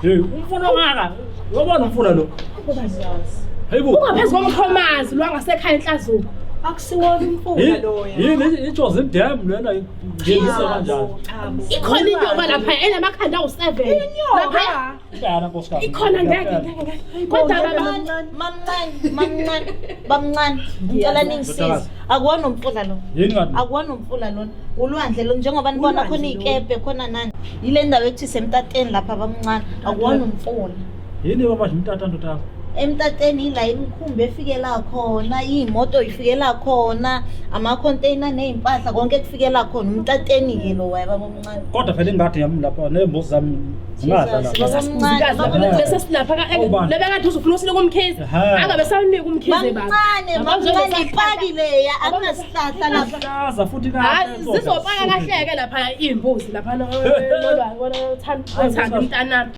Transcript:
Hey, umfuna ngaka. Yobona umfuna lo. Hayibo. Ungaphezu komkhomazi lwangasekhaya enhlazuko. Akusiwona umfula lo yena. Yini ijozi dam lena ngiyise kanjani? Ikhona inyoka lapha enamakhanda awu7. Lapha Kana nkosikazi. ikhona ngeke. Kodwa baba Bamncane. Ngicela ningisize. Akuwona umfula lo. Yini ngathi? Akuwona umfula lona. Ulwandle lo njengoba nibona khona ikephe khona nani. Yile ndawo ethi semtateni lapha bamncane. Akuwona umfula. Yini baba umtata ndotazi? Emtateni ila imikhumbi efikela khona, imoto ifikela khona, ama-container nezimpahla konke kufikela khona. Umtateni ke lo waya baba omncane. Kodwa phela ingadi yami lapha nembuzi zami zingadla lapha. bese silapha lebekade uzofuna usile kumkhizi. Angabe sawunika umkhizi baba. Bamncane ipakile ya akunasihlahla lapha. Hlaza futhi Hayi kahle. zizopaka kahleke lapha imbuzi lapha nolwa thanda umntanami.